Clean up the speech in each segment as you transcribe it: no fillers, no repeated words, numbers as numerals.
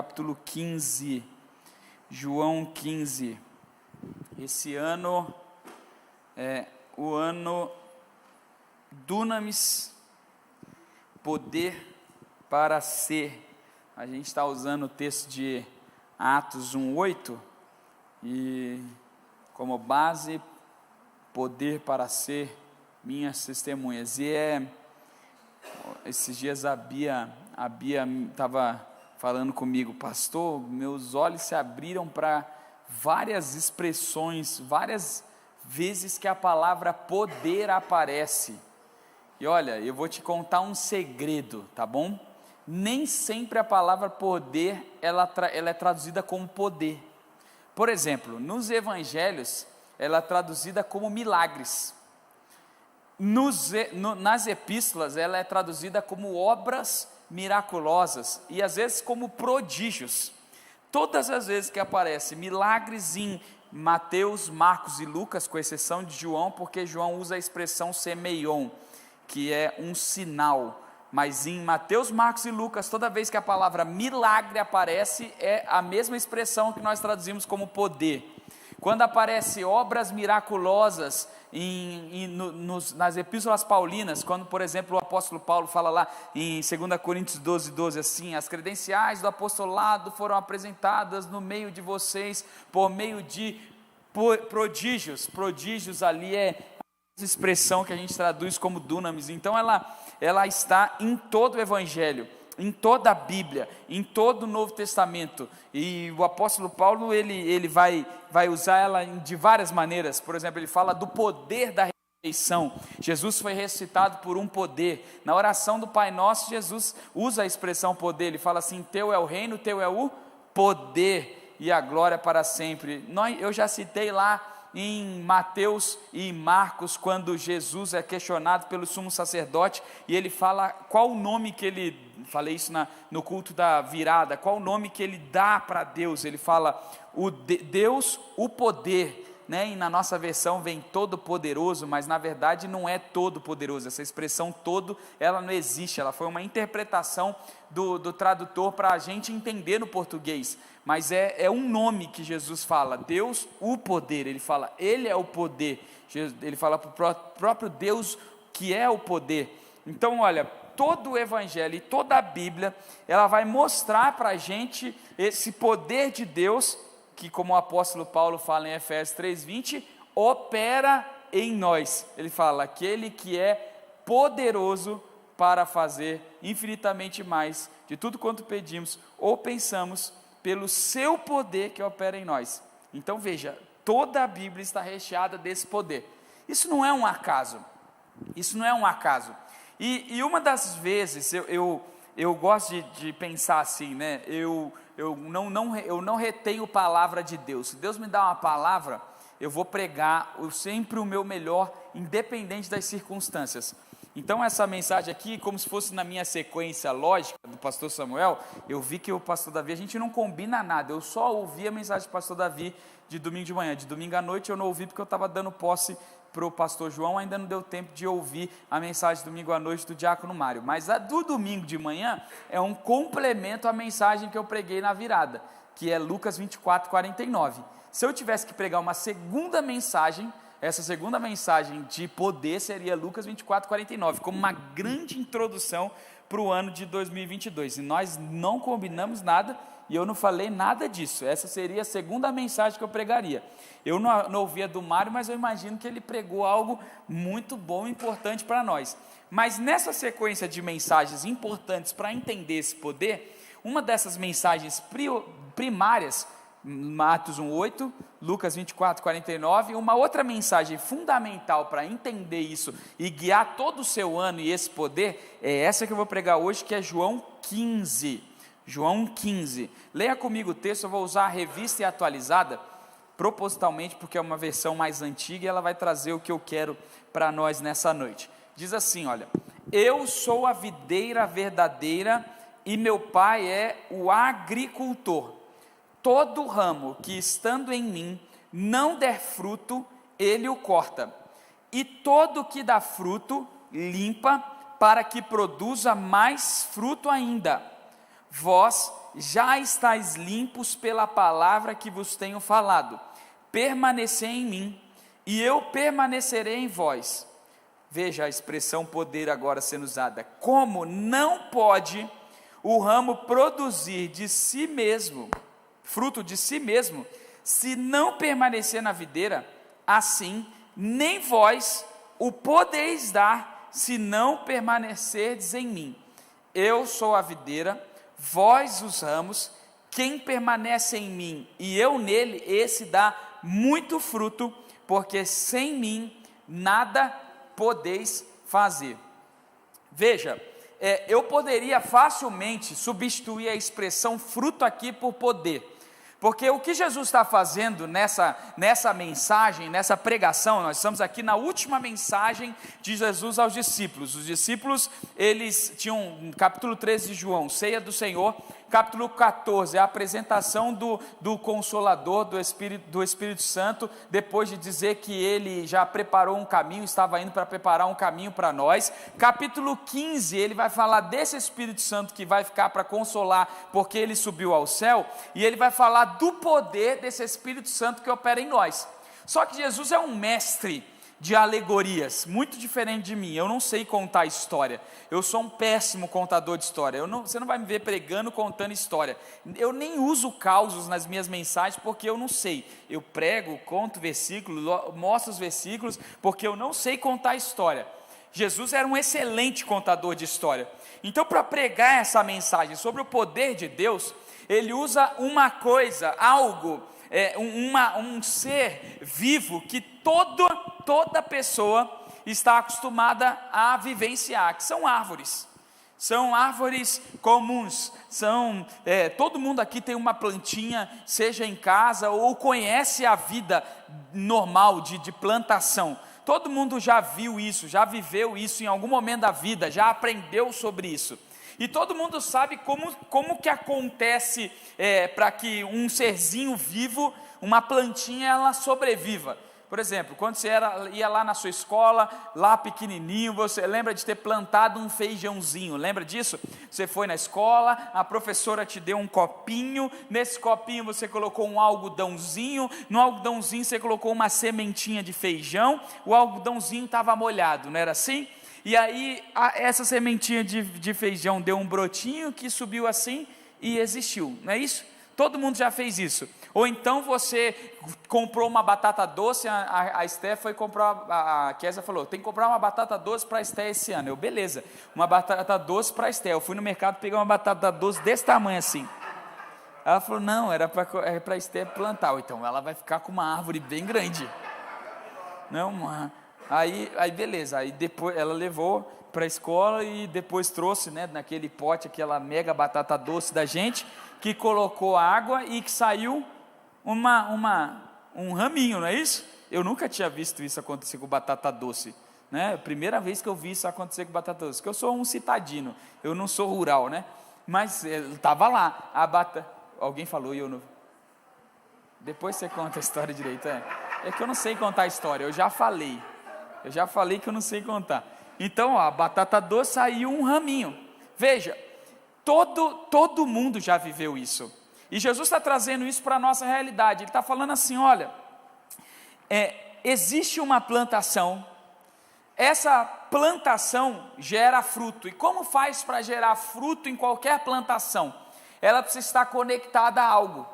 capítulo 15, João 15. Esse ano é o ano Dunamis, poder para ser. A gente está usando o texto de Atos 1:8 e como base, poder para ser minhas testemunhas. E esses dias a Bia estava falando comigo, pastor, meus olhos se abriram para várias expressões, várias vezes que a palavra poder aparece. E olha, eu vou te contar um segredo, tá bom? Nem sempre a palavra poder, ela é traduzida como poder. Por exemplo, nos evangelhos, ela é traduzida como milagres. Nas epístolas, ela é traduzida como obras miraculosas e às vezes como prodígios. Todas as vezes que aparece milagres em Mateus, Marcos e Lucas, com exceção de João, porque João usa a expressão semeion, que é um sinal, mas em Mateus, Marcos e Lucas, toda vez que a palavra milagre aparece, é a mesma expressão que nós traduzimos como poder. Quando aparece obras miraculosas nas epístolas paulinas, quando, por exemplo, o apóstolo Paulo fala lá em 2 Coríntios 12:12, assim: as credenciais do apostolado foram apresentadas no meio de vocês por meio de prodígios ali é a expressão que a gente traduz como dunamis. Então ela está em todo o evangelho, em toda a Bíblia, em todo o Novo Testamento, e o apóstolo Paulo ele vai usar ela de várias maneiras. Por exemplo, ele fala do poder da ressurreição. Jesus foi ressuscitado por um poder. Na oração do Pai Nosso, Jesus usa a expressão poder, ele fala assim: teu é o reino, teu é o poder e a glória para sempre. Eu já citei lá em Mateus e Marcos, quando Jesus é questionado pelo sumo sacerdote, e ele fala qual o nome que ele, falei isso no culto da virada, qual o nome que ele dá para Deus. Ele fala Deus, o poder, né? E na nossa versão vem todo poderoso, mas na verdade não é todo poderoso, essa expressão todo, ela não existe, ela foi uma interpretação do tradutor para a gente entender no português, mas é um nome que Jesus fala, Deus, o poder. Ele fala, ele é o poder, ele fala para o próprio Deus que é o poder. Então olha, todo o evangelho e toda a Bíblia, ela vai mostrar para a gente esse poder de Deus, que, como o apóstolo Paulo fala em Efésios 3:20, opera em nós. Ele fala, aquele que é poderoso para fazer infinitamente mais de tudo quanto pedimos ou pensamos, pelo seu poder que opera em nós. Então veja, toda a Bíblia está recheada desse poder. Isso não é um acaso, isso não é um acaso. E uma das vezes, eu gosto de pensar assim, né? Eu não retenho palavra de Deus. Se Deus me dá uma palavra, eu vou pregar sempre o meu melhor, independente das circunstâncias. Então essa mensagem aqui, como se fosse na minha sequência lógica do pastor Samuel, eu vi que o pastor Davi, a gente não combina nada, eu só ouvi a mensagem do pastor Davi de domingo de manhã. De domingo à noite eu não ouvi porque eu estava dando posse para o pastor João, ainda não deu tempo de ouvir a mensagem de domingo à noite do diácono Mário, mas a do domingo de manhã é um complemento à mensagem que eu preguei na virada, que é Lucas 24:49. Se eu tivesse que pregar uma segunda mensagem, essa segunda mensagem de poder seria Lucas 24:49, como uma grande introdução para o ano de 2022, e nós não combinamos nada, e eu não falei nada disso. Essa seria a segunda mensagem que eu pregaria. Eu não ouvi a do Mário, mas eu imagino que ele pregou algo muito bom e importante para nós. Mas nessa sequência de mensagens importantes para entender esse poder, uma dessas mensagens primárias, Atos 1:8, Lucas 24:49, uma outra mensagem fundamental para entender isso e guiar todo o seu ano e esse poder, é essa que eu vou pregar hoje, que é João 15. João 15, leia comigo o texto. Eu vou usar a revista e atualizada, propositalmente, porque é uma versão mais antiga e ela vai trazer o que eu quero para nós nessa noite. Diz assim, olha: eu sou a videira verdadeira e meu pai é o agricultor. Todo ramo que estando em mim não der fruto, ele o corta, e todo que dá fruto, limpa, para que produza mais fruto ainda. Vós já estáis limpos pela palavra que vos tenho falado. Permanecei em mim, e eu permanecerei em vós. Veja a expressão poder agora sendo usada. Como não pode o ramo produzir de si mesmo, fruto de si mesmo, se não permanecer na videira, assim nem vós o podeis dar, se não permanecerdes em mim. Eu sou a videira, vós os ramos. Quem permanece em mim e eu nele, esse dá muito fruto, porque sem mim nada podeis fazer. Veja, eu poderia facilmente substituir a expressão fruto aqui por poder, porque o que Jesus está fazendo nessa mensagem, nessa pregação, nós estamos aqui na última mensagem de Jesus aos discípulos. Os discípulos, eles tinham, capítulo 13 de João, ceia do Senhor, capítulo 14, a apresentação do Consolador, do Espírito Santo, depois de dizer que ele já preparou um caminho, estava indo para preparar um caminho para nós. Capítulo 15, ele vai falar desse Espírito Santo que vai ficar para consolar, porque ele subiu ao céu, e ele vai falar do poder desse Espírito Santo que opera em nós. Só que Jesus é um mestre de alegorias, muito diferente de mim. Eu não sei contar história, eu sou um péssimo contador de história. Você não vai me ver pregando, contando história. Eu nem uso causos nas minhas mensagens, porque eu não sei. Eu prego, conto versículos, mostro os versículos, porque eu não sei contar história. Jesus era um excelente contador de história. Então, para pregar essa mensagem sobre o poder de Deus, ele usa uma coisa, algo, um ser vivo que toda pessoa está acostumada a vivenciar, que são árvores. São árvores comuns, todo mundo aqui tem uma plantinha, seja em casa ou conhece a vida normal de plantação. Todo mundo já viu isso, já viveu isso em algum momento da vida, já aprendeu sobre isso. E todo mundo sabe como que acontece para que um serzinho vivo, uma plantinha, ela sobreviva. Por exemplo, quando você ia lá na sua escola, lá pequenininho, você lembra de ter plantado um feijãozinho, lembra disso? Você foi na escola, a professora te deu um copinho, nesse copinho você colocou um algodãozinho, no algodãozinho você colocou uma sementinha de feijão, o algodãozinho estava molhado, não era assim? E aí essa sementinha de feijão deu um brotinho que subiu assim e existiu, não é isso? Todo mundo já fez isso. Ou então você comprou uma batata doce, a Esté foi comprar, a Kézia falou, tem que comprar uma batata doce para a Esté esse ano. Beleza, uma batata doce para a Esté. Eu fui no mercado pegar uma batata doce desse tamanho assim. Ela falou, não, era para a Esté plantar. Então ela vai ficar com uma árvore bem grande. Não, aí beleza, aí depois ela levou para a escola e depois trouxe, naquele pote, aquela mega batata doce da gente, que colocou água e que saiu um raminho, não é isso? Eu nunca tinha visto isso acontecer com batata doce, né? Primeira vez que eu vi isso acontecer com batata doce, porque eu sou um citadino, eu não sou rural, né? Mas estava lá, alguém falou e eu não... Depois você conta a história direito, é que eu não sei contar a história, eu já falei que eu não sei contar. Então, a batata doce saiu um raminho. Veja, todo mundo já viveu isso. E Jesus está trazendo isso para a nossa realidade. Ele está falando assim, olha, existe uma plantação, essa plantação gera fruto. E como faz para gerar fruto em qualquer plantação? Ela precisa estar conectada a algo.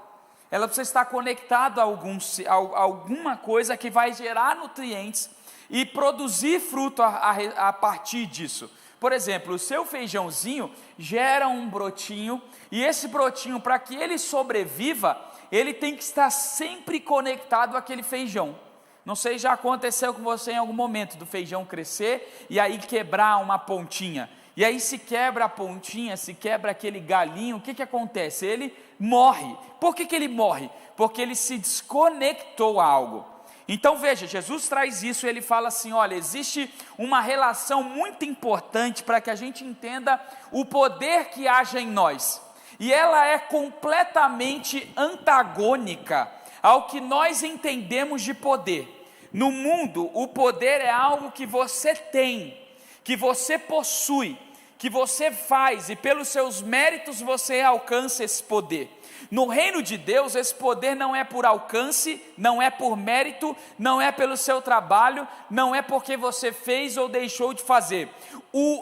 Ela precisa estar conectada a alguma coisa que vai gerar nutrientes e produzir fruto a partir disso. Por exemplo, o seu feijãozinho gera um brotinho, e esse brotinho, para que ele sobreviva, ele tem que estar sempre conectado àquele feijão. Não sei se já aconteceu com você em algum momento, do feijão crescer e aí quebrar uma pontinha. E aí se quebra a pontinha, se quebra aquele galinho, o que acontece? Ele morre. Por que ele morre? Porque ele se desconectou a algo. Então veja, Jesus traz isso, ele fala assim, olha, existe uma relação muito importante para que a gente entenda o poder que age em nós, e ela é completamente antagônica ao que nós entendemos de poder. No mundo, o poder é algo que você tem, que você possui, que você faz e pelos seus méritos você alcança esse poder. No reino de Deus, esse poder não é por alcance, não é por mérito, não é pelo seu trabalho, não é porque você fez ou deixou de fazer.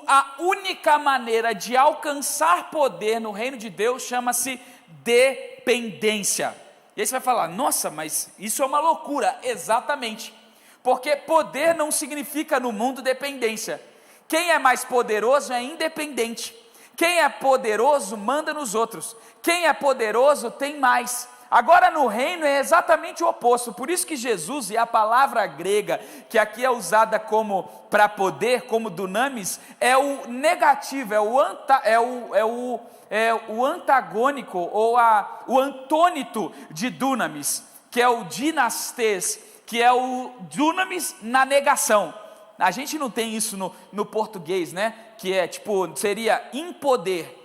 A única maneira de alcançar poder no reino de Deus chama-se dependência. E aí você vai falar, nossa, mas isso é uma loucura. Exatamente, porque poder não significa no mundo dependência. Quem é mais poderoso é independente. Quem é poderoso manda nos outros. Quem é poderoso tem mais. Agora no reino é exatamente o oposto. Por isso que Jesus, e a palavra grega que aqui é usada como para poder, como dunamis, é o negativo, é o antagônico ou o antônito de dunamis, que é o dinastes, que é o dunamis na negação. A gente não tem isso no português, né? Que é tipo, seria impoder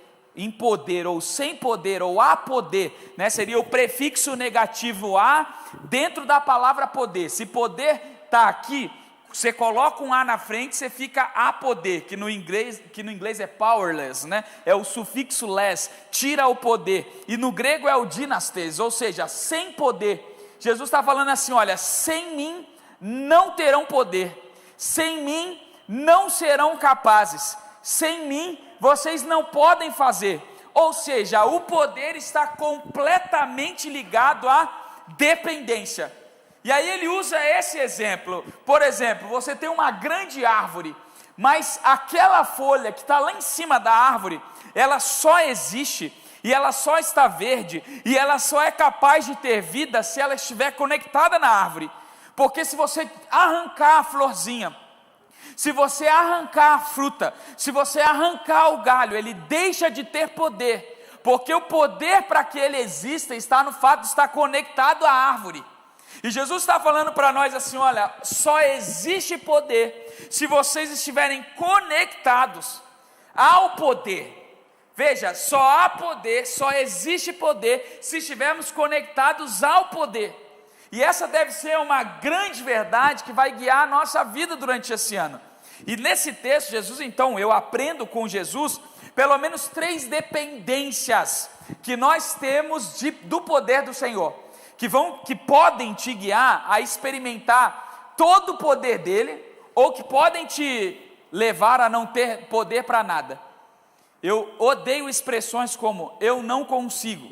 ou sem poder ou a poder, né? Seria o prefixo negativo a dentro da palavra poder. Se poder está aqui, você coloca um a na frente, você fica a poder, que no inglês é powerless, né? É o sufixo less, tira o poder. E no grego é o dinastes, ou seja, sem poder. Jesus está falando assim, olha, sem mim não terão poder. Sem mim não serão capazes, sem mim vocês não podem fazer. Ou seja, o poder está completamente ligado à dependência. E aí ele usa esse exemplo. Por exemplo, você tem uma grande árvore, mas aquela folha que está lá em cima da árvore, ela só existe e ela só está verde e ela só é capaz de ter vida se ela estiver conectada na árvore. Porque se você arrancar a florzinha, se você arrancar a fruta, se você arrancar o galho, ele deixa de ter poder, porque o poder para que ele exista está no fato de estar conectado à árvore. E Jesus está falando para nós assim, olha, só existe poder se vocês estiverem conectados ao poder. Veja, só há poder, só existe poder se estivermos conectados ao poder. E essa deve ser uma grande verdade que vai guiar a nossa vida durante esse ano. E nesse texto, Jesus, então, eu aprendo com Jesus, pelo menos 3 dependências que nós temos do poder do Senhor, que podem te guiar a experimentar todo o poder dele, ou que podem te levar a não ter poder para nada. Eu odeio expressões como, eu não consigo,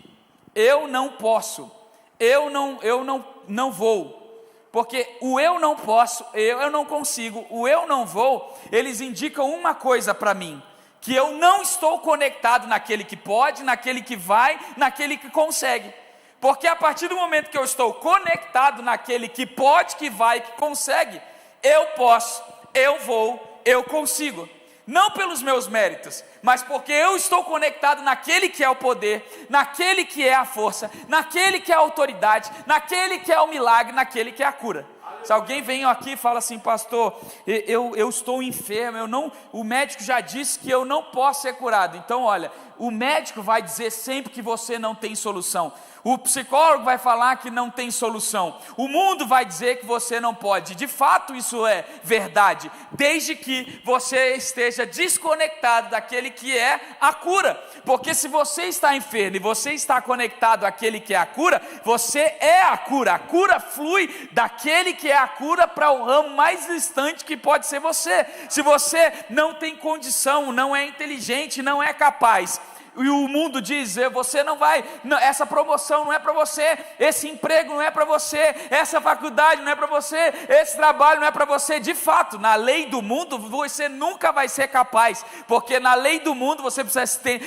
eu não posso, eu não vou, porque o eu não posso, eu não consigo, o eu não vou, eles indicam uma coisa para mim, que eu não estou conectado naquele que pode, naquele que vai, naquele que consegue. Porque a partir do momento que eu estou conectado naquele que pode, que vai, que consegue, eu posso, eu vou, eu consigo. Não pelos meus méritos, mas porque eu estou conectado naquele que é o poder, naquele que é a força, naquele que é a autoridade, naquele que é o milagre, naquele que é a cura. Se alguém vem aqui e fala assim, pastor, eu estou enfermo, o médico já disse que eu não posso ser curado. Então olha, o médico vai dizer sempre que você não tem solução. O psicólogo vai falar que não tem solução. O mundo vai dizer que você não pode. De fato isso é verdade, desde que você esteja desconectado daquele que é a cura. Porque se você está enfermo e você está conectado àquele que é a cura, você é a cura. A cura flui daquele que é a cura para o ramo mais distante que pode ser você. Se você não tem condição, não é inteligente, não é capaz, e o mundo diz, você não vai, essa promoção não é para você, esse emprego não é para você, essa faculdade não é para você, esse trabalho não é para você. De fato, na lei do mundo você nunca vai ser capaz, porque na lei do mundo você precisa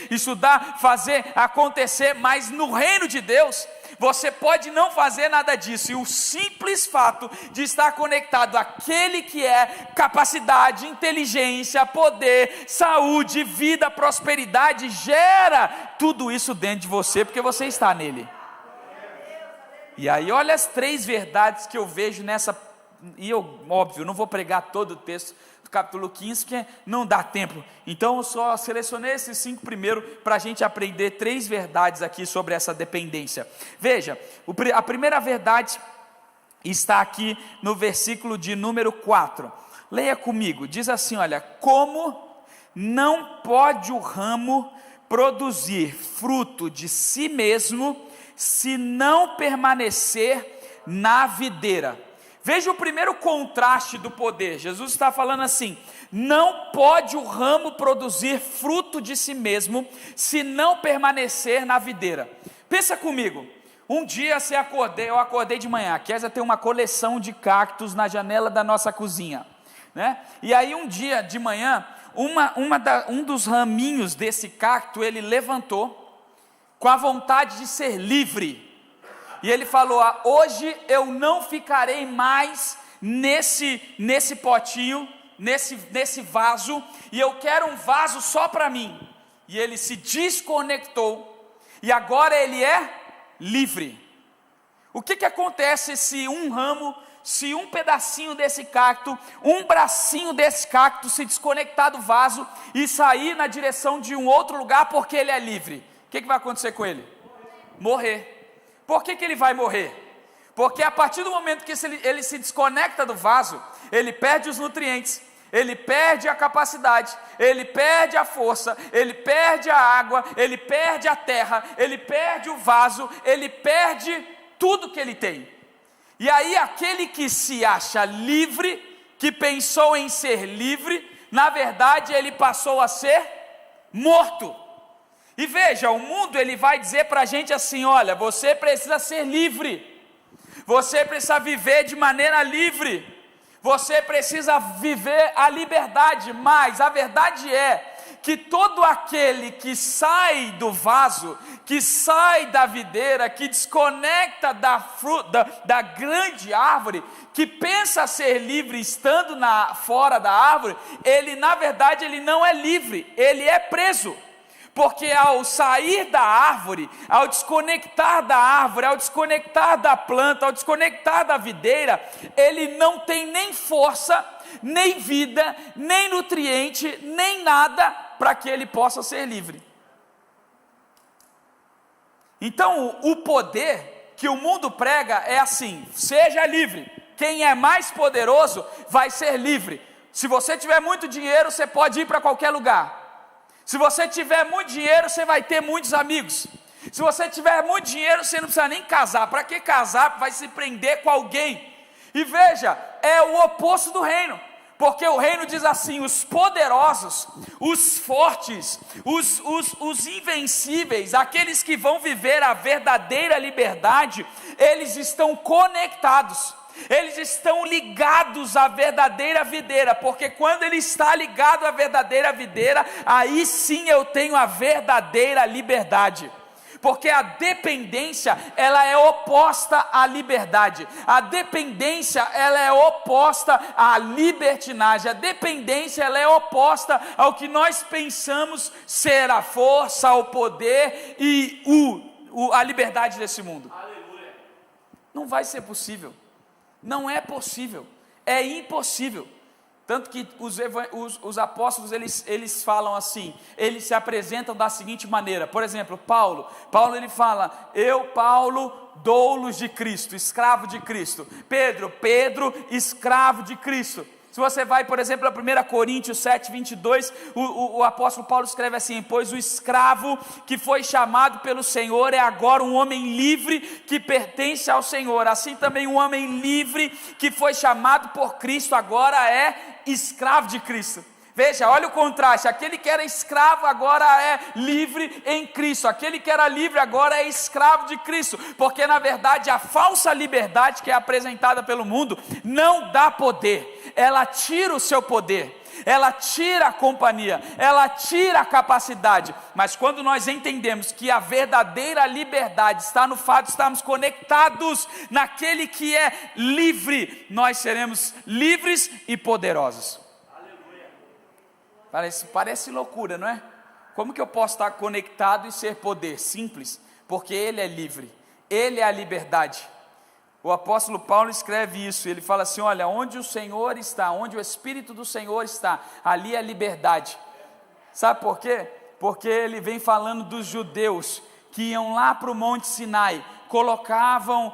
estudar, fazer acontecer, mas no reino de Deus você pode não fazer nada disso, e o simples fato de estar conectado àquele que é capacidade, inteligência, poder, saúde, vida, prosperidade, gera tudo isso dentro de você, porque você está nele. E aí olha as 3 verdades que eu vejo nessa, e eu, óbvio, não vou pregar todo o texto do capítulo 15, porque não dá tempo, então eu só selecionei esses 5 primeiro, para a gente aprender 3 verdades aqui sobre essa dependência. Veja, a primeira verdade está aqui no versículo de número 4, leia comigo, diz assim, olha, como não pode o ramo produzir fruto de si mesmo, se não permanecer na videira. Veja o primeiro contraste do poder. Jesus está falando assim: não pode o ramo produzir fruto de si mesmo, se não permanecer na videira. Pensa comigo, um dia eu acordei de manhã, a Kézia tem uma coleção de cactos na janela da nossa cozinha, né? E aí um dia de manhã, um dos raminhos desse cacto, ele levantou, com a vontade de ser livre, e ele falou: hoje eu não ficarei mais nesse potinho, nesse vaso, e eu quero um vaso só para mim. E ele se desconectou, e agora ele é livre. O que acontece se um pedacinho desse cacto, um bracinho desse cacto se desconectar do vaso e sair na direção de um outro lugar porque ele é livre? O que vai acontecer com ele? Morrer. Por que ele vai morrer? Porque a partir do momento que ele se desconecta do vaso, ele perde os nutrientes, ele perde a capacidade, ele perde a força, ele perde a água, ele perde a terra, ele perde o vaso, ele perde tudo que ele tem. E aí aquele que se acha livre, que pensou em ser livre, na verdade ele passou a ser morto. E veja, o mundo ele vai dizer para a gente assim: olha, você precisa ser livre, você precisa viver de maneira livre, você precisa viver a liberdade. Mas a verdade é que todo aquele que sai do vaso, que sai da videira, que desconecta da grande árvore, que pensa ser livre estando fora da árvore, ele na verdade ele não é livre, ele é preso. Porque ao sair da árvore, ao desconectar da árvore, ao desconectar da planta, ao desconectar da videira, ele não tem nem força, nem vida, nem nutriente, nem nada para que ele possa ser livre. Então o poder que o mundo prega é assim: seja livre, quem é mais poderoso vai ser livre. Se você tiver muito dinheiro, você pode ir para qualquer lugar. Se você tiver muito dinheiro, você vai ter muitos amigos. Se você tiver muito dinheiro, você não precisa nem casar. Para que casar? Vai se prender com alguém. E veja, é o oposto do reino. Porque o reino diz assim: os poderosos, os fortes, os invencíveis, aqueles que vão viver a verdadeira liberdade, eles estão conectados. Eles estão ligados à verdadeira videira, porque quando ele está ligado à verdadeira videira, aí sim eu tenho a verdadeira liberdade. Porque a dependência, ela é oposta à liberdade. A dependência, ela é oposta à libertinagem. A dependência, ela é oposta ao que nós pensamos ser a força, o poder e a liberdade desse mundo. Aleluia. Não vai ser possível. Não é possível, é impossível. Tanto que os apóstolos, eles falam assim, eles se apresentam da seguinte maneira. Por exemplo, Paulo ele fala: eu, Paulo, doulos de Cristo, escravo de Cristo. Pedro, escravo de Cristo. Se você vai, por exemplo, a 1 Coríntios 7, 22, o apóstolo Paulo escreve assim: pois o escravo que foi chamado pelo Senhor é agora um homem livre que pertence ao Senhor. Assim também um homem livre que foi chamado por Cristo agora é escravo de Cristo. Veja, olha o contraste: aquele que era escravo agora é livre em Cristo, aquele que era livre agora é escravo de Cristo, porque na verdade a falsa liberdade que é apresentada pelo mundo não dá poder, ela tira o seu poder, ela tira a companhia, ela tira a capacidade. Mas quando nós entendemos que a verdadeira liberdade está no fato de estarmos conectados naquele que é livre, nós seremos livres e poderosos. Parece loucura, não é? Como que eu posso estar conectado e ser poder? Simples, porque Ele é livre, Ele é a liberdade. O apóstolo Paulo escreve isso, ele fala assim: olha, onde o Senhor está, onde o Espírito do Senhor está, ali é liberdade. Sabe por quê? Porque ele vem falando dos judeus que iam lá para o Monte Sinai, colocavam,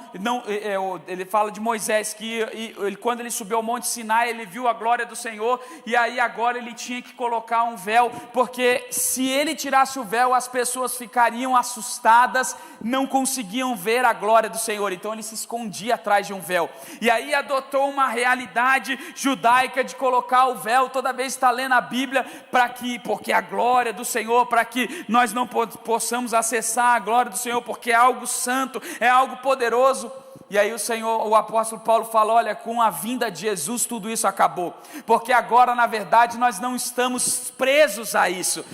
ele fala de Moisés, que quando ele subiu ao Monte Sinai, ele viu a glória do Senhor, e aí agora ele tinha que colocar um véu, porque se ele tirasse o véu, as pessoas ficariam assustadas, não conseguiam ver a glória do Senhor, então ele se escondia atrás de um véu, e aí adotou uma realidade judaica de colocar o véu, toda vez que está lendo a Bíblia, porque a glória do Senhor, para que nós não possamos acessar a glória do Senhor, porque é algo santo, é algo poderoso. E aí o apóstolo Paulo fala, olha, com a vinda de Jesus tudo isso acabou, porque agora na verdade nós não estamos presos a isso,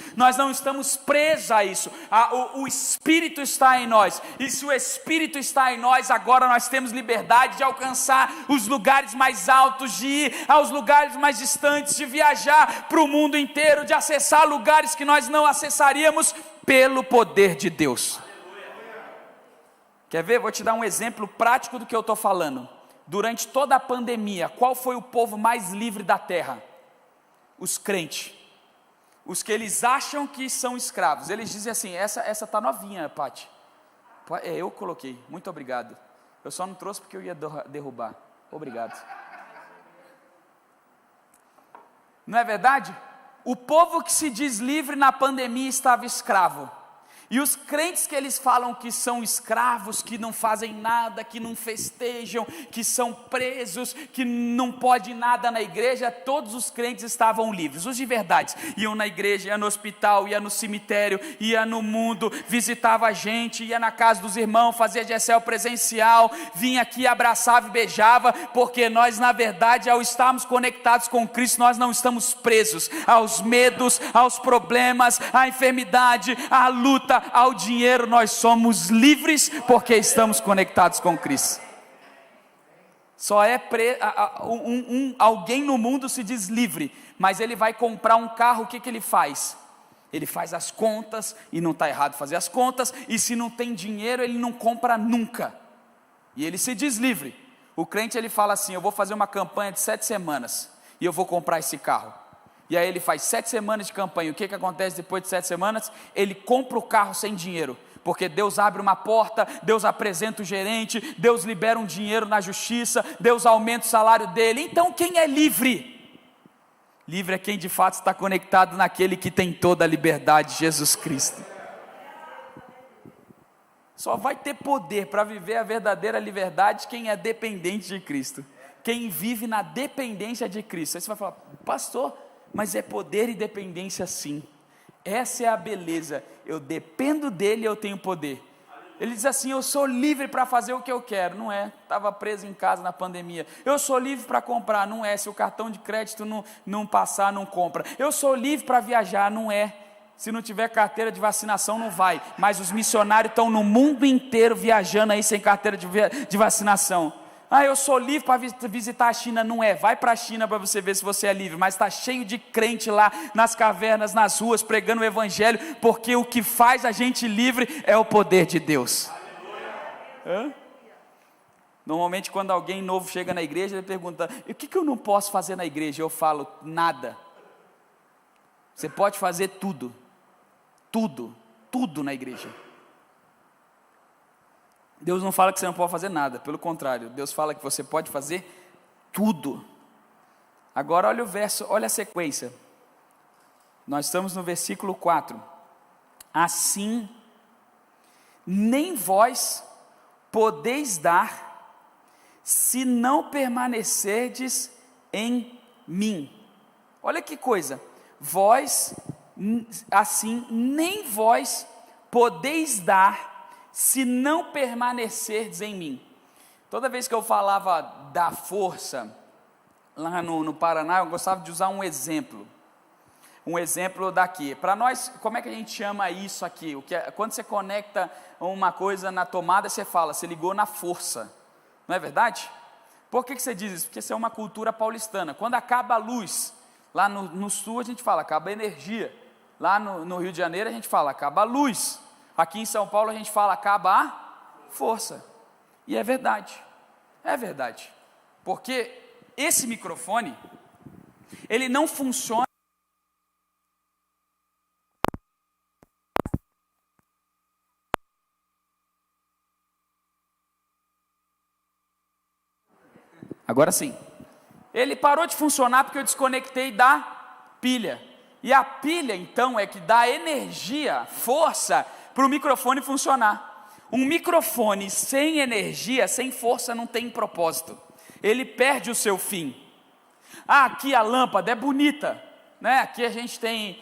o Espírito está em nós, e se o Espírito está em nós, agora nós temos liberdade de alcançar os lugares mais altos, de ir aos lugares mais distantes, de viajar para o mundo inteiro, de acessar lugares que nós não acessaríamos pelo poder de Deus. Quer ver? Vou te dar um exemplo prático do que eu estou falando. Durante toda a pandemia, qual foi o povo mais livre da terra? Os crentes. Os que eles acham que são escravos. Eles dizem assim, essa está novinha, Paty. Eu coloquei, muito obrigado. Eu só não trouxe porque eu ia derrubar. Obrigado. Não é verdade? O povo que se diz livre na pandemia estava escravo. E os crentes que eles falam que são escravos, que não fazem nada, que não festejam, que são presos, que não pode nada na igreja, todos os crentes estavam livres, os de verdade, iam na igreja, ia no hospital, ia no cemitério, ia no mundo, visitava a gente, ia na casa dos irmãos, fazia GSL presencial, vinha aqui, abraçava e beijava, porque nós na verdade ao estarmos conectados com Cristo, nós não estamos presos aos medos, aos problemas, à enfermidade, à luta, ao dinheiro, nós somos livres porque estamos conectados com Cristo. Só alguém no mundo se diz livre, mas ele vai comprar um carro, o que ele faz? Ele faz as contas, e não está errado fazer as contas, e se não tem dinheiro ele não compra nunca, e ele se diz livre. O crente ele fala assim, eu vou fazer uma campanha de 7 semanas, e eu vou comprar esse carro. E aí ele faz 7 semanas de campanha, o que acontece depois de 7 semanas? Ele compra o carro sem dinheiro, porque Deus abre uma porta, Deus apresenta o gerente, Deus libera um dinheiro na justiça, Deus aumenta o salário dele. Então quem é livre? Livre é quem de fato está conectado naquele que tem toda a liberdade, Jesus Cristo. Só vai ter poder para viver a verdadeira liberdade quem é dependente de Cristo, quem vive na dependência de Cristo. Aí você vai falar, pastor, mas é poder e dependência sim, essa é a beleza, eu dependo dele e eu tenho poder. Ele diz assim, eu sou livre para fazer o que eu quero, não é, estava preso em casa na pandemia. Eu sou livre para comprar, não é, se o cartão de crédito não passar, não compra. Eu sou livre para viajar, não é, se não tiver carteira de vacinação não vai, mas os missionários estão no mundo inteiro viajando aí sem carteira de vacinação. Eu sou livre para visitar a China, não é, vai para a China para você ver se você é livre, mas está cheio de crente lá, nas cavernas, nas ruas, pregando o evangelho, porque o que faz a gente livre é o poder de Deus. Normalmente quando alguém novo chega na igreja, ele pergunta, o que eu não posso fazer na igreja? Eu falo, nada. Você pode fazer tudo, tudo na igreja. Deus não fala que você não pode fazer nada, pelo contrário, Deus fala que você pode fazer tudo. Agora olha o verso, olha a sequência, nós estamos no versículo 4, assim, nem vós podeis dar, se não permanecerdes em mim. Olha que coisa, vós, assim, nem vós podeis dar, se não permanecerdes em mim. Toda vez que eu falava da força, lá no Paraná, eu gostava de usar um exemplo daqui, para nós, como é que a gente chama isso aqui? Quando você conecta uma coisa na tomada, você fala, você ligou na força, não é verdade? Por que você diz isso? Porque isso é uma cultura paulistana, quando acaba a luz, lá no sul a gente fala, acaba a energia, lá no Rio de Janeiro a gente fala, acaba a luz, aqui em São Paulo a gente fala, acaba a força, e é verdade, porque esse microfone, ele não funciona, Agora sim. Ele parou de funcionar porque eu desconectei da pilha. E a pilha, então, é que dá energia, força, para o microfone funcionar. Um microfone sem energia, sem força, não tem propósito. Ele perde o seu fim. Aqui a lâmpada é bonita, né? Aqui a gente tem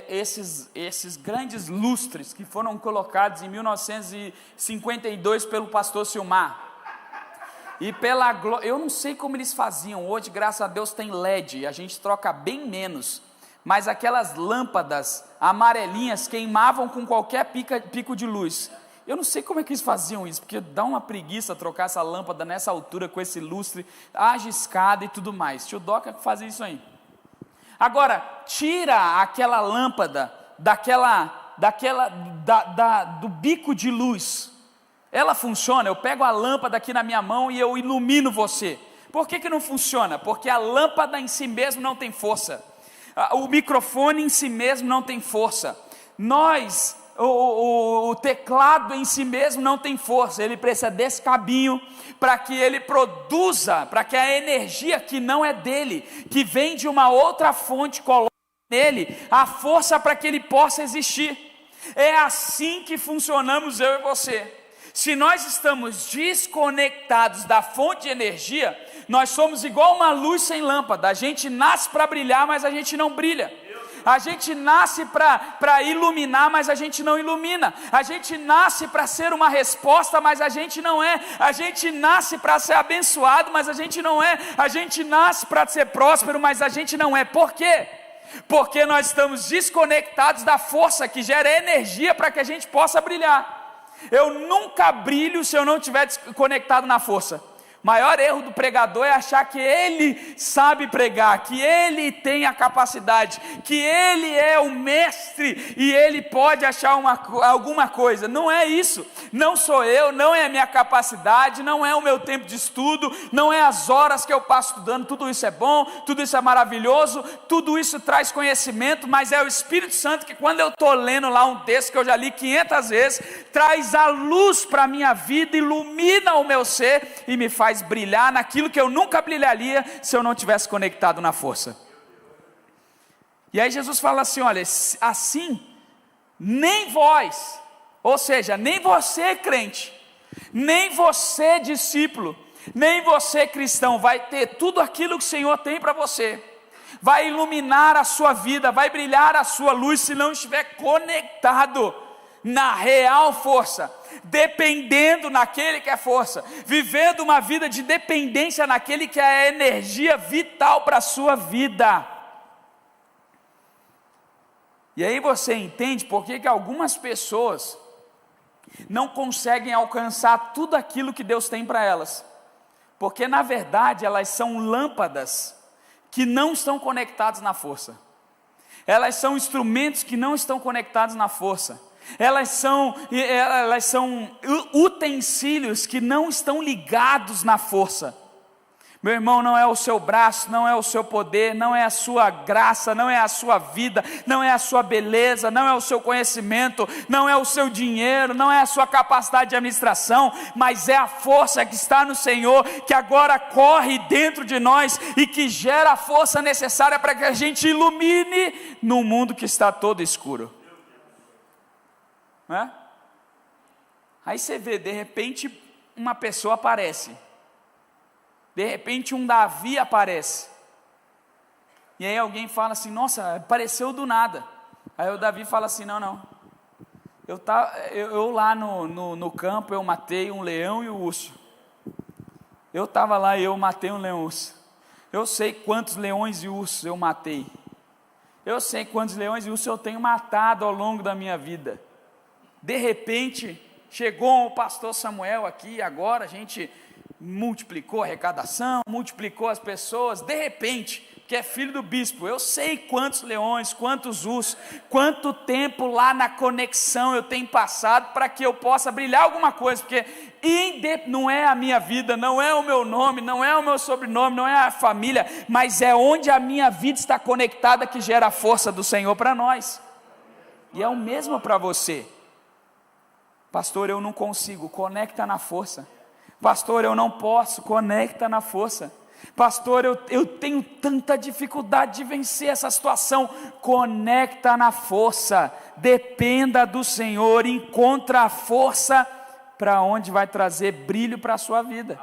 esses grandes lustres que foram colocados em 1952 pelo pastor Silmar. E eu não sei como eles faziam, hoje graças a Deus tem LED, a gente troca bem menos, mas aquelas lâmpadas amarelinhas queimavam com qualquer pico de luz. Eu não sei como é que eles faziam isso, porque dá uma preguiça trocar essa lâmpada nessa altura, com esse lustre, haja escada e tudo mais. Tio Doca fazia isso aí. Agora, tira aquela lâmpada do bico de luz. Ela funciona, eu pego a lâmpada aqui na minha mão e eu ilumino você. Por que não funciona? Porque a lâmpada em si mesmo não tem força. O microfone em si mesmo não tem força. O teclado em si mesmo não tem força. Ele precisa desse cabinho para que ele produza, para que a energia que não é dele, que vem de uma outra fonte, coloque nele a força para que ele possa existir. É assim que funcionamos eu e você. Se nós estamos desconectados da fonte de energia, nós somos igual uma luz sem lâmpada. A gente nasce para brilhar, mas a gente não brilha. A gente nasce para iluminar, mas a gente não ilumina. A gente nasce para ser uma resposta, mas a gente não é. A gente nasce para ser abençoado, mas a gente não é. A gente nasce para ser próspero, mas a gente não é. Por quê? Porque nós estamos desconectados da força que gera energia para que a gente possa brilhar. Eu nunca brilho se eu não estiver conectado na força. O maior erro do pregador é achar que ele sabe pregar, que ele tem a capacidade, que ele é o mestre e ele pode achar alguma coisa. Não é isso, não sou eu, não é a minha capacidade, não é o meu tempo de estudo, não é as horas que eu passo estudando. Tudo isso é bom, tudo isso é maravilhoso, tudo isso traz conhecimento, mas é o Espírito Santo que, quando eu estou lendo lá um texto que eu já li 500 vezes, traz a luz para a minha vida, ilumina o meu ser e me faz brilhar naquilo que eu nunca brilharia se eu não tivesse conectado na força. E aí Jesus fala assim: olha, assim nem vós, ou seja, nem você crente, nem você discípulo, nem você cristão vai ter tudo aquilo que o Senhor tem para você, vai iluminar a sua vida, vai brilhar a sua luz, se não estiver conectado na real força, dependendo naquele que é força, vivendo uma vida de dependência naquele que é a energia vital para a sua vida. E aí você entende por que algumas pessoas não conseguem alcançar tudo aquilo que Deus tem para elas, porque na verdade elas são lâmpadas que não estão conectadas na força, elas são instrumentos que não estão conectados na força. Elas são utensílios que não estão ligados na força. Meu irmão, não é o seu braço, não é o seu poder, não é a sua graça, não é a sua vida, não é a sua beleza, não é o seu conhecimento, não é o seu dinheiro, não é a sua capacidade de administração, mas é a força que está no Senhor, que agora corre dentro de nós e que gera a força necessária para que a gente ilumine num mundo que está todo escuro. É? Aí você vê, de repente uma pessoa aparece, de repente um Davi aparece, e aí alguém fala assim: nossa, apareceu do nada. Aí o Davi fala assim: não, eu lá no campo eu matei um leão e um urso, eu estava lá e eu matei um leão e um urso, eu sei quantos leões e ursos eu matei, eu sei quantos leões e ursos eu tenho matado ao longo da minha vida. De repente, chegou o pastor Samuel aqui, agora a gente multiplicou a arrecadação, multiplicou as pessoas, de repente, que é filho do bispo, eu sei quantos leões, quantos ursos, quanto tempo lá na conexão eu tenho passado para que eu possa brilhar alguma coisa, porque não é a minha vida, não é o meu nome, não é o meu sobrenome, não é a família, mas é onde a minha vida está conectada que gera a força do Senhor para nós, e é o mesmo para você. Pastor, eu não consigo, conecta na força, Pastor, eu não posso. Conecta na força. Pastor, eu tenho tanta dificuldade de vencer essa situação. Conecta na força. Dependa do Senhor. Encontra a força para onde vai trazer brilho para a sua vida.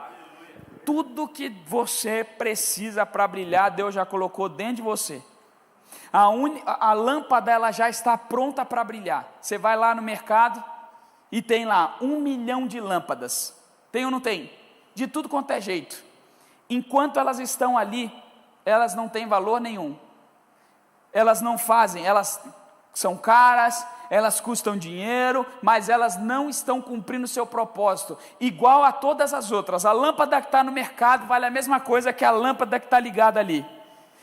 Tudo que você precisa para brilhar, Deus já colocou dentro de você. A lâmpada, ela já está pronta para brilhar. Você vai lá no mercado e tem lá 1 milhão de lâmpadas. Tem ou não tem? De tudo quanto é jeito. Enquanto elas estão ali, elas não têm valor nenhum. Elas não fazem, elas são caras, elas custam dinheiro, mas elas não estão cumprindo o seu propósito, igual a todas as outras. A lâmpada que está no mercado vale a mesma coisa que a lâmpada que está ligada ali.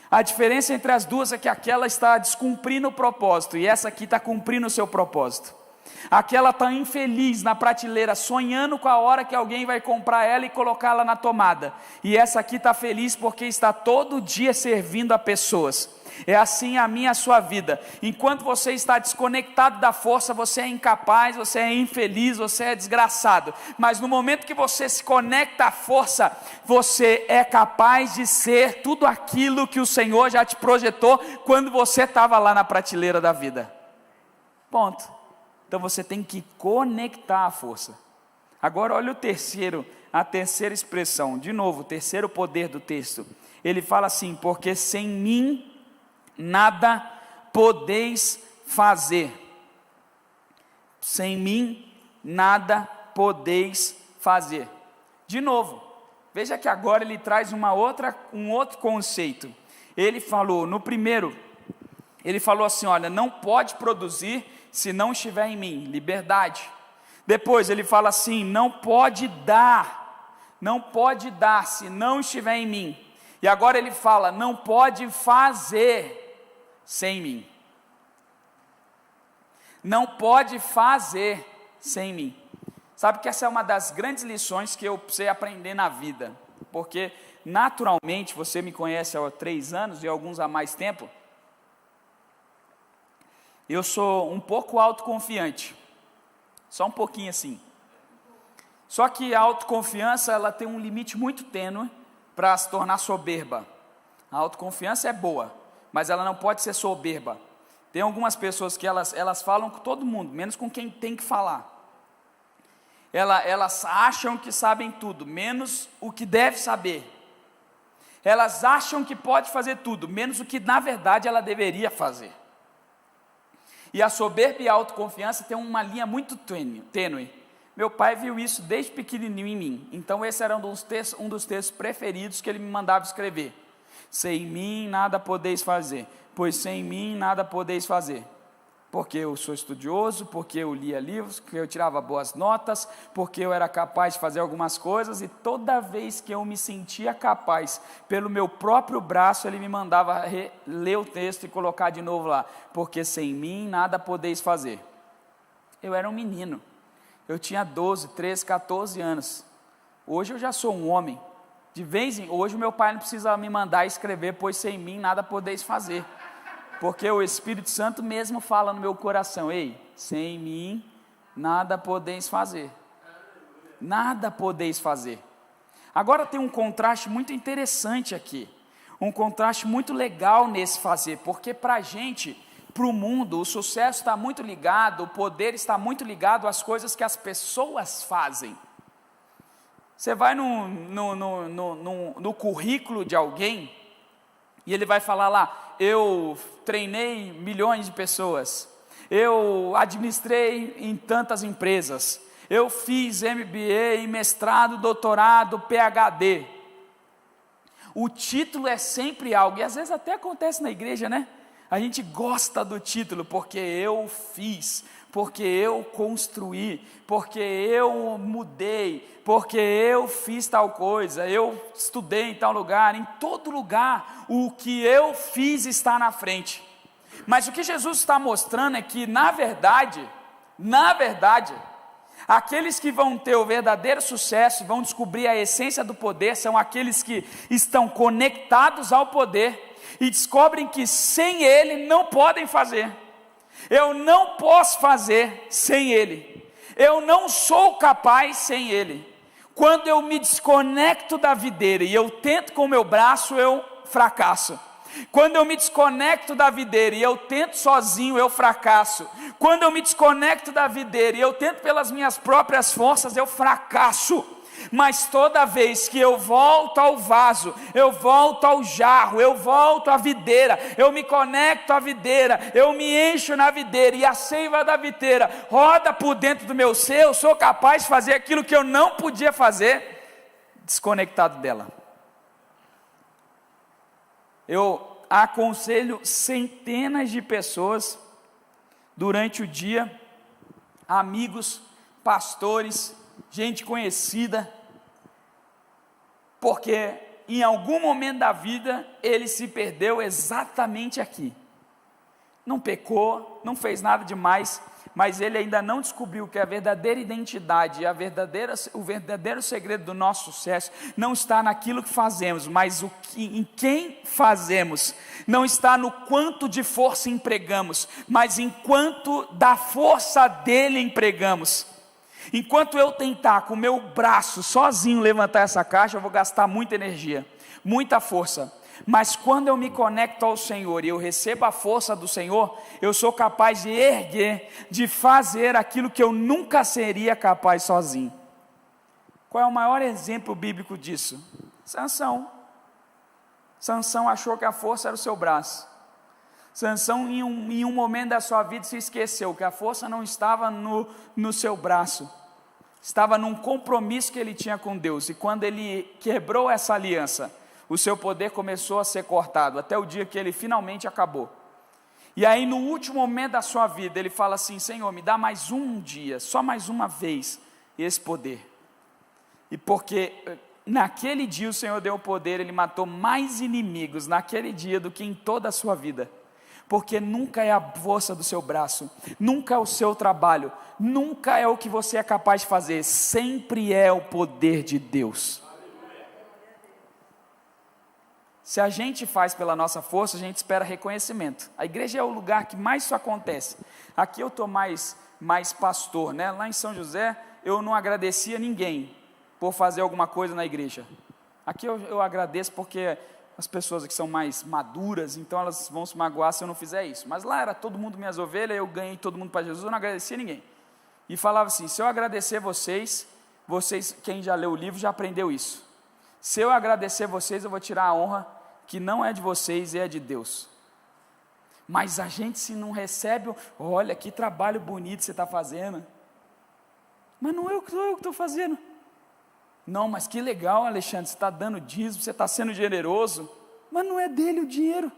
A diferença entre as duas é que aquela está descumprindo o propósito, e essa aqui está cumprindo o seu propósito. Aquela está infeliz na prateleira, sonhando com a hora que alguém vai comprar ela e colocá-la na tomada, e essa aqui está feliz porque está todo dia servindo a pessoas. É assim a minha e a sua vida. Enquanto você está desconectado da força, você é incapaz, você é infeliz, você é desgraçado. Mas no momento que você se conecta à força, você é capaz de ser tudo aquilo que o Senhor já te projetou quando você estava lá na prateleira da vida. Ponto. Então você tem que conectar a força. Agora olha a terceira expressão. De novo, o terceiro poder do texto. Ele fala assim: porque sem mim nada podeis fazer. Sem mim nada podeis fazer. De novo, veja que agora ele traz um outro conceito. Ele falou, no primeiro, ele falou assim: olha, não pode produzir se não estiver em mim, liberdade. Depois ele fala assim: não pode dar se não estiver em mim. E agora ele fala: não pode fazer sem mim. Não pode fazer sem mim. Sabe que essa é uma das grandes lições que eu precisei aprender na vida, porque naturalmente, você me conhece há 3 anos e alguns há mais tempo, eu sou um pouco autoconfiante, só um pouquinho assim. Só que a autoconfiança, ela tem um limite muito tênue para se tornar soberba. A autoconfiança é boa, mas ela não pode ser soberba. Tem algumas pessoas que elas falam com todo mundo, menos com quem tem que falar. Elas acham que sabem tudo, menos o que deve saber. Elas acham que pode fazer tudo, menos o que na verdade ela deveria fazer. E a soberba e a autoconfiança tem uma linha muito tênue. Meu pai viu isso desde pequenininho em mim. Então esse era um dos textos preferidos que ele me mandava escrever. Sem mim nada podeis fazer, pois sem mim nada podeis fazer. Porque eu sou estudioso, porque eu lia livros, porque eu tirava boas notas, porque eu era capaz de fazer algumas coisas, e toda vez que eu me sentia capaz, pelo meu próprio braço, ele me mandava ler o texto e colocar de novo lá, porque sem mim nada podeis fazer. Eu era um menino, eu tinha 12, 13, 14 anos, hoje eu já sou um homem, hoje o meu pai não precisa me mandar escrever, pois sem mim nada podeis fazer. Porque o Espírito Santo mesmo fala no meu coração: ei, sem mim nada podeis fazer. Nada podeis fazer. Agora tem um contraste muito interessante aqui. Um contraste muito legal nesse fazer. Porque para a gente, para o mundo, o sucesso está muito ligado, o poder está muito ligado às coisas que as pessoas fazem. Você vai no currículo de alguém, e ele vai falar lá: eu treinei milhões de pessoas, eu administrei em tantas empresas, eu fiz MBA, mestrado, doutorado, PhD. O título é sempre algo, e às vezes até acontece na igreja, né? A gente gosta do título, porque eu fiz, porque eu construí, porque eu mudei, porque eu fiz tal coisa, eu estudei em tal lugar. Em todo lugar, o que eu fiz está na frente. Mas o que Jesus está mostrando é que, na verdade, aqueles que vão ter o verdadeiro sucesso, vão descobrir a essência do poder, são aqueles que estão conectados ao poder e descobrem que sem ele não podem fazer. Eu não posso fazer sem ele, eu não sou capaz sem ele. Quando eu me desconecto da videira e eu tento com o meu braço, eu fracasso. Quando eu me desconecto da videira e eu tento sozinho, eu fracasso. Quando eu me desconecto da videira e eu tento pelas minhas próprias forças, eu fracasso. Mas toda vez que eu volto ao vaso, eu volto ao jarro, eu volto à videira, eu me conecto à videira, eu me encho na videira, e a seiva da videira roda por dentro do meu ser, eu sou capaz de fazer aquilo que eu não podia fazer, desconectado dela. Eu aconselho centenas de pessoas durante o dia, amigos, pastores, gente conhecida, porque em algum momento da vida ele se perdeu exatamente aqui. Não pecou, não fez nada demais, mas ele ainda não descobriu que a verdadeira identidade, o verdadeiro segredo do nosso sucesso não está naquilo que fazemos, mas em quem fazemos. Não está no quanto de força empregamos, mas em quanto da força dele empregamos. Enquanto eu tentar com o meu braço sozinho levantar essa caixa, eu vou gastar muita energia, muita força. Mas quando eu me conecto ao Senhor e eu recebo a força do Senhor, eu sou capaz de erguer, de fazer aquilo que eu nunca seria capaz sozinho. Qual é o maior exemplo bíblico disso? Sansão. Sansão achou que a força era o seu braço. Sansão em um momento da sua vida se esqueceu que a força não estava no seu braço, estava num compromisso que ele tinha com Deus, e quando ele quebrou essa aliança, o seu poder começou a ser cortado, até o dia que ele finalmente acabou. E aí no último momento da sua vida, ele fala assim: Senhor, me dá mais um dia, só mais uma vez, esse poder. E porque naquele dia o Senhor deu o poder, ele matou mais inimigos naquele dia do que em toda a sua vida. Porque nunca é a força do seu braço, nunca é o seu trabalho, nunca é o que você é capaz de fazer, sempre é o poder de Deus. Se a gente faz pela nossa força, a gente espera reconhecimento. A igreja é o lugar que mais isso acontece. Aqui eu estou mais pastor, né? Lá em São José, eu não agradecia ninguém por fazer alguma coisa na igreja. Aqui eu agradeço porque as pessoas que são mais maduras, então elas vão se magoar se eu não fizer isso. Mas lá era todo mundo minhas ovelhas, eu ganhei todo mundo para Jesus, eu não agradecia ninguém. E falava assim: se eu agradecer vocês, quem já leu o livro já aprendeu isso. Se eu agradecer vocês, eu vou tirar a honra que não é de vocês, é de Deus. Mas a gente, se não recebe, olha que trabalho bonito você está fazendo. Mas não eu que estou fazendo. Não, mas que legal, Alexandre, você está dando dízimo, você está sendo generoso, mas não é dele o dinheiro.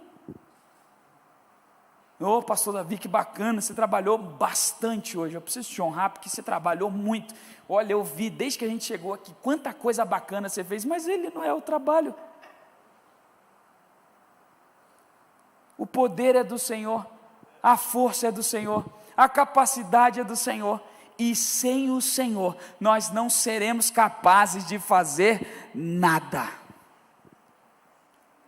Ô, pastor Davi, que bacana, você trabalhou bastante hoje, eu preciso te honrar porque você trabalhou muito. Olha, eu vi desde que a gente chegou aqui, quanta coisa bacana você fez, mas ele não é o trabalho. O poder é do Senhor, a força é do Senhor, a capacidade é do Senhor. E sem o Senhor, nós não seremos capazes de fazer nada.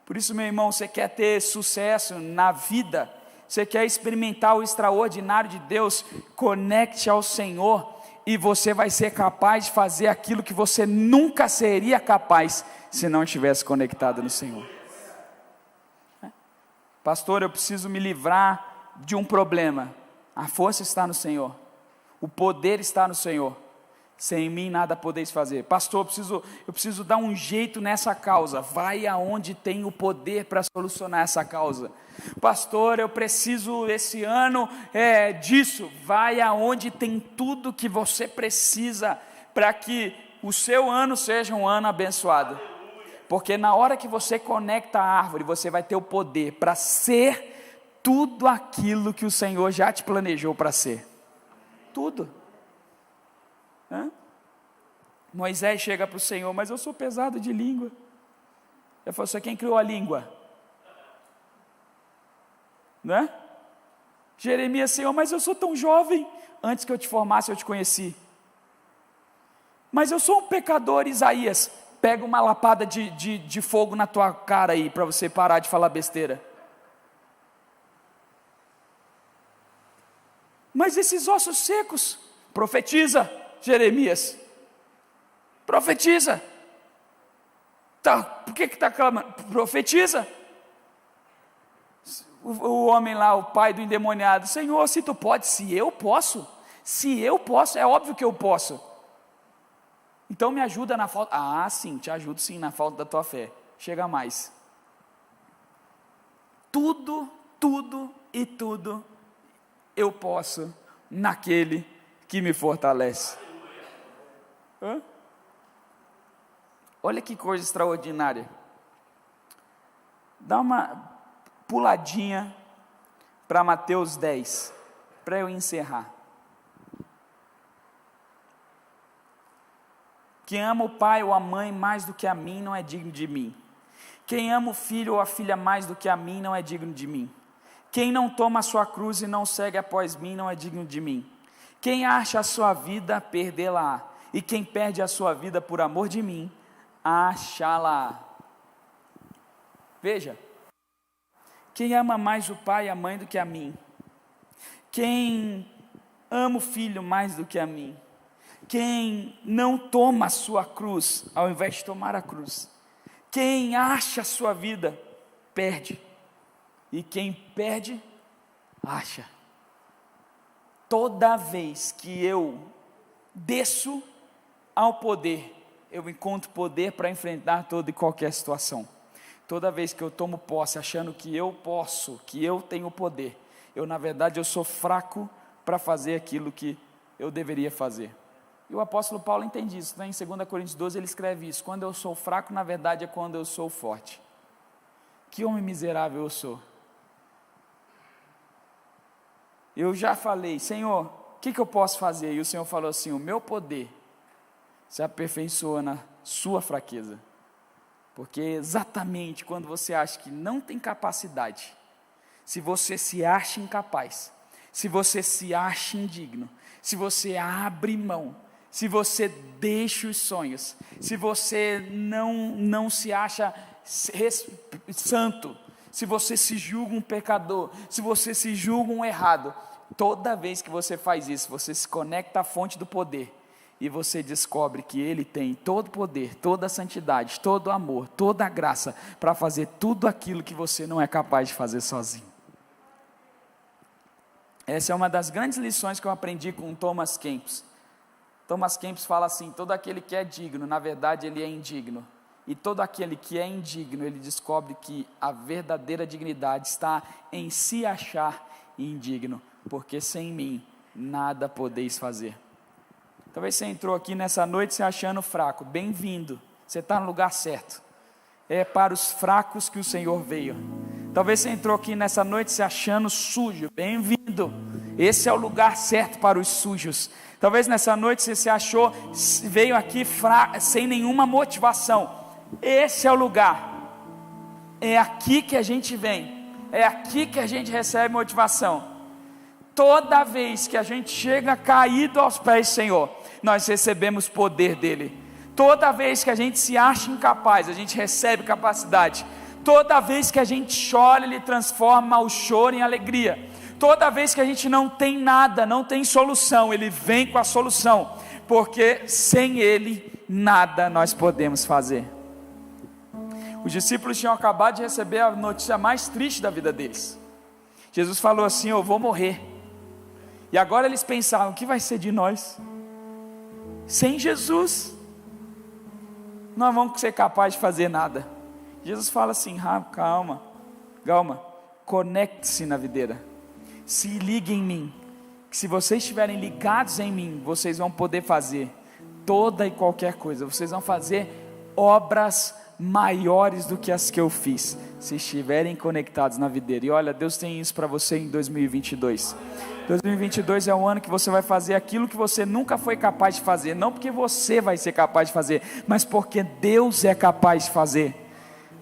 Por isso, meu irmão, você quer ter sucesso na vida, você quer experimentar o extraordinário de Deus, conecte ao Senhor, e você vai ser capaz de fazer aquilo que você nunca seria capaz, se não estivesse conectado no Senhor. Pastor, eu preciso me livrar de um problema. A força está no Senhor. O poder está no Senhor. Sem mim nada podeis fazer. Pastor, eu preciso dar um jeito nessa causa. Vai aonde tem o poder para solucionar essa causa. Pastor, eu preciso esse ano disso. Vai aonde tem tudo que você precisa para que o seu ano seja um ano abençoado. Porque na hora que você conecta a árvore, você vai ter o poder para ser tudo aquilo que o Senhor já te planejou para ser. Tudo. Moisés chega para o Senhor: mas eu sou pesado de língua. Ele falou: quem criou a língua? Né? Jeremias: Senhor, mas eu sou tão jovem, antes que eu te formasse eu te conheci. Mas eu sou um pecador. Isaías: pega uma lapada de fogo na tua cara aí, para você parar de falar besteira. Mas esses ossos secos, profetiza, Jeremias, Profetiza. Tá, por que está clamando? Profetiza. O homem lá, o pai do endemoniado: Senhor, se tu pode, se eu posso, é óbvio que eu posso. Então me ajuda na falta. Ah, sim, te ajudo sim na falta da tua fé. Chega mais. Tudo eu posso naquele que me fortalece. Hã? Olha que coisa extraordinária. Dá uma puladinha para Mateus 10, para eu encerrar. Quem ama o pai ou a mãe mais do que a mim não é digno de mim. Quem ama o filho ou a filha mais do que a mim não é digno de mim. Quem não toma a sua cruz e não segue após mim não é digno de mim. Quem acha a sua vida, perdê-la-á. E quem perde a sua vida por amor de mim, achá-la. Veja, quem ama mais o pai e a mãe do que a mim, quem ama o filho mais do que a mim, quem não toma a sua cruz ao invés de tomar a cruz, quem acha a sua vida, perde, e quem perde, acha. Toda vez que eu desço ao poder, eu encontro poder para enfrentar toda e qualquer situação. Toda vez que eu tomo posse achando que eu posso, que eu tenho poder, na verdade eu sou fraco para fazer aquilo que eu deveria fazer. E o apóstolo Paulo entende isso, né? Em 2 Coríntios 12 ele escreve isso: quando eu sou fraco, na verdade é quando eu sou forte. Que homem miserável eu sou. Eu já falei: Senhor, o que eu posso fazer? E o Senhor falou assim: o meu poder se aperfeiçoa na sua fraqueza. Porque exatamente quando você acha que não tem capacidade, se você se acha incapaz, se você se acha indigno, se você abre mão, se você deixa os sonhos, se você não se acha santo, se você se julga um pecador, se você se julga um errado, toda vez que você faz isso, você se conecta à fonte do poder, e você descobre que Ele tem todo o poder, toda a santidade, todo o amor, toda a graça, para fazer tudo aquilo que você não é capaz de fazer sozinho. Essa é uma das grandes lições que eu aprendi com Thomas Kempis. Thomas Kempis fala assim: todo aquele que é digno, na verdade ele é indigno. E todo aquele que é indigno, ele descobre que a verdadeira dignidade está em se achar indigno, porque sem mim nada podeis fazer. Talvez você entrou aqui nessa noite se achando fraco. Bem-vindo, você está no lugar certo. É para os fracos que o Senhor veio. Talvez você entrou aqui nessa noite se achando sujo. Bem-vindo, esse é o lugar certo para os sujos. Talvez nessa noite você se achou, veio aqui sem nenhuma motivação. Esse é o lugar. É aqui que a gente vem. É aqui que a gente recebe motivação. Toda vez que a gente chega caído aos pés do Senhor, nós recebemos poder dele. Toda vez que a gente se acha incapaz, a gente recebe capacidade. Toda vez que a gente chora, ele transforma o choro em alegria. Toda vez que a gente não tem nada, não tem solução, ele vem com a solução, porque sem ele nada nós podemos fazer. Os discípulos tinham acabado de receber a notícia mais triste da vida deles. Jesus falou assim: eu vou morrer. E agora eles pensavam: o que vai ser de nós? Sem Jesus, nós vamos ser capazes de fazer nada. Jesus fala assim: calma, conecte-se na videira, se ligue em mim, que se vocês estiverem ligados em mim, vocês vão poder fazer toda e qualquer coisa, vocês vão fazer obras maiores do que as que eu fiz, se estiverem conectados na videira. E olha, Deus tem isso para você em 2022. 2022 é o ano que você vai fazer aquilo que você nunca foi capaz de fazer, não porque você vai ser capaz de fazer, mas porque Deus é capaz de fazer.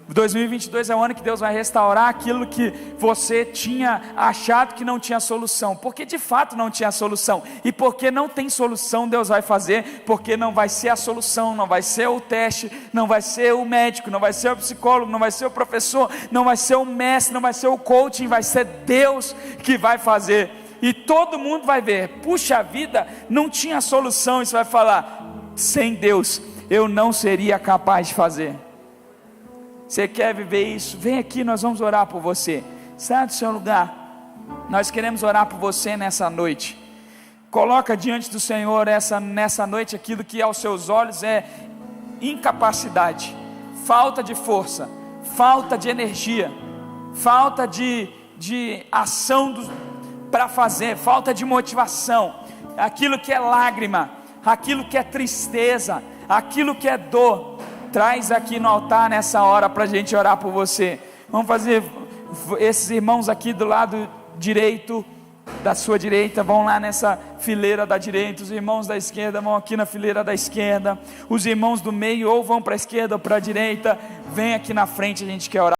2022 é o ano que Deus vai restaurar aquilo que você tinha achado que não tinha solução, porque de fato não tinha solução, e porque não tem solução, Deus vai fazer, porque não vai ser a solução, não vai ser o teste, não vai ser o médico, não vai ser o psicólogo, não vai ser o professor, não vai ser o mestre, não vai ser o coaching, vai ser Deus que vai fazer, e todo mundo vai ver: puxa vida, não tinha solução, e você vai falar: sem Deus eu não seria capaz de fazer. Você quer viver isso? Vem aqui, nós vamos orar por você. Sai do seu lugar. Nós queremos orar por você nessa noite. Coloca diante do Senhor nessa noite aquilo que aos seus olhos é incapacidade, falta de força, falta de energia, falta de ação para fazer, falta de motivação, aquilo que é lágrima, aquilo que é tristeza, aquilo que é dor. Traz aqui no altar nessa hora para a gente orar por você. Vamos fazer, esses irmãos aqui do lado direito, da sua direita, vão lá nessa fileira da direita, os irmãos da esquerda vão aqui na fileira da esquerda, os irmãos do meio ou vão para a esquerda ou para a direita, vem aqui na frente, a gente quer orar.